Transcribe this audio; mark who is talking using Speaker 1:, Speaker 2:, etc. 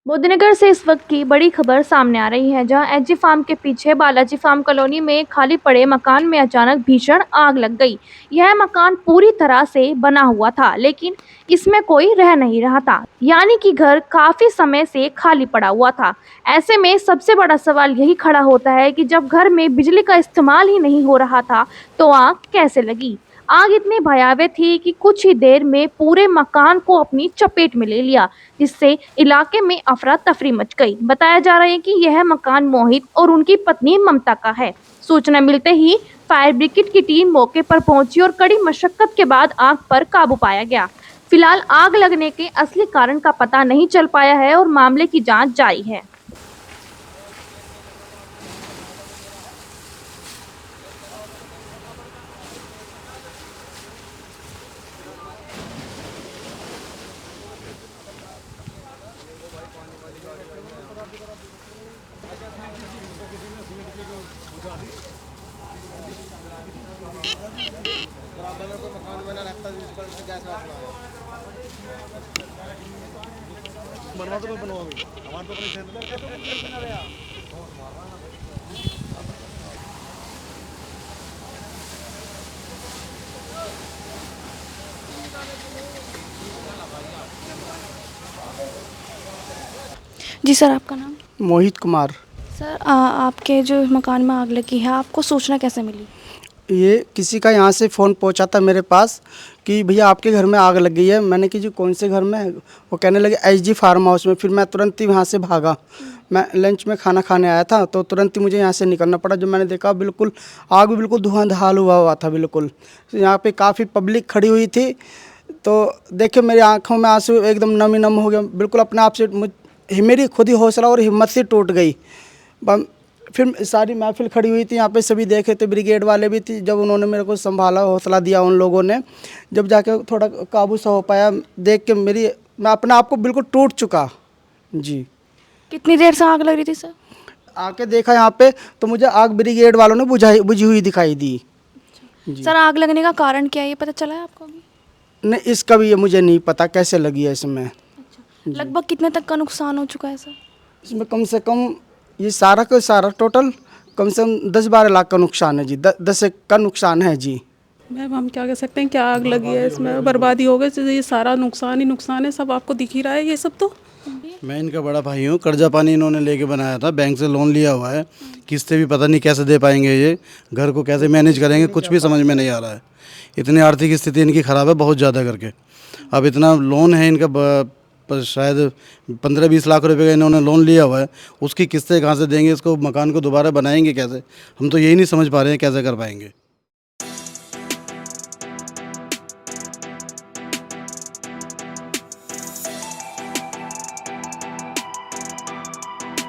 Speaker 1: मोदीनगर से इस वक्त की बड़ी खबर सामने आ रही है, जहां एचजी फार्म के पीछे बालाजी फार्म कॉलोनी में खाली पड़े मकान में अचानक भीषण आग लग गई। यह मकान पूरी तरह से बना हुआ था, लेकिन इसमें कोई रह नहीं रहा था, यानी कि घर काफी समय से खाली पड़ा हुआ था। ऐसे में सबसे बड़ा सवाल यही खड़ा होता है कि जब घर में बिजली का इस्तेमाल ही नहीं हो रहा था, तो आग कैसे लगी। आग इतनी भयावह थी कि कुछ ही देर में पूरे मकान को अपनी चपेट में ले लिया, जिससे इलाके में अफरा तफरी मच गई। बताया जा रहा है कि यह मकान मोहित और उनकी पत्नी ममता का है। सूचना मिलते ही फायर ब्रिगेड की टीम मौके पर पहुंची और कड़ी मशक्कत के बाद आग पर काबू पाया गया। फिलहाल आग लगने के असली कारण का पता नहीं चल पाया है और मामले की जांच जारी है।
Speaker 2: बनवा तो बनवाओगे हमारे तो अपने क्षेत्र में।
Speaker 3: जी सर, आपका नाम?
Speaker 4: मोहित कुमार।
Speaker 3: सर, आपके जो मकान में आग लगी है, आपको सूचना कैसे मिली?
Speaker 4: ये किसी का यहाँ से फ़ोन पहुँचा था मेरे पास कि भैया आपके घर में आग लग गई है। मैंने कि जी कौन से घर में? वो कहने लगे एचजी फार्म हाउस में। फिर मैं तुरंत ही वहाँ से भागा। मैं लंच में खाना खाने आया था, तो तुरंत ही मुझे यहाँ से निकलना पड़ा। जब मैंने देखा बिल्कुल आग भी बिल्कुल धुआंधार हुआ था बिल्कुल। यहाँ पे काफ़ी पब्लिक खड़ी हुई थी, तो देखिए मेरी आँखों में आंसू एकदम नम ही नम हो गया। बिल्कुल अपने आप से मेरी खुद ही हौसला और हिम्मत से टूट गई। फिर सारी महफिल खड़ी हुई थी, यहाँ पे सभी देखे थे, ब्रिगेड वाले भी थी। जब उन्होंने मेरे को संभाला, हौसला दिया उन लोगों ने, जब जाके थोड़ा काबू सा हो पाया, देख के मैं अपने आप को बिल्कुल टूट चुका। जी।
Speaker 3: कितनी देर से आग लग रही थी सर?
Speaker 4: आके देखा यहाँ पे तो मुझे आग ब्रिगेड वालों ने बुझी हुई दिखाई दी। जी।
Speaker 3: सर, आग लगने का कारण क्या है, ये पता चला है आपको अभी?
Speaker 4: नहीं, इसका भी ये मुझे नहीं पता कैसे लगी है इसमें।
Speaker 3: लगभग कितने तक का नुकसान हो चुका है सर?
Speaker 4: इसमें कम से कम ये सारा का सारा टोटल कम से कम 10-12 लाख का नुकसान है जी। 10 का नुकसान है जी।
Speaker 5: मैम, हम क्या कह सकते हैं, क्या आग लगी है, इसमें बर्बादी हो गई। तो ये सारा नुकसान ही नुकसान है, सब आपको दिख ही रहा है ये सब। तो
Speaker 2: मैं इनका बड़ा भाई हूँ। कर्जा पानी इन्होंने लेके बनाया था, बैंक से लोन लिया हुआ है। किस्तें भी पता नहीं कैसे दे पाएंगे, ये घर को कैसे मैनेज करेंगे, कुछ भी समझ में नहीं आ रहा है। इतनी आर्थिक स्थिति इनकी ख़राब है बहुत ज़्यादा करके। अब इतना लोन है इनका शायद 15-20 लाख रुपए का इन्होंने लोन लिया हुआ है। उसकी किस्तें कहाँ से देंगे, इसको मकान को दोबारा बनाएंगे कैसे? हम तो यही नहीं समझ पा रहे हैं कैसे कर पाएंगे।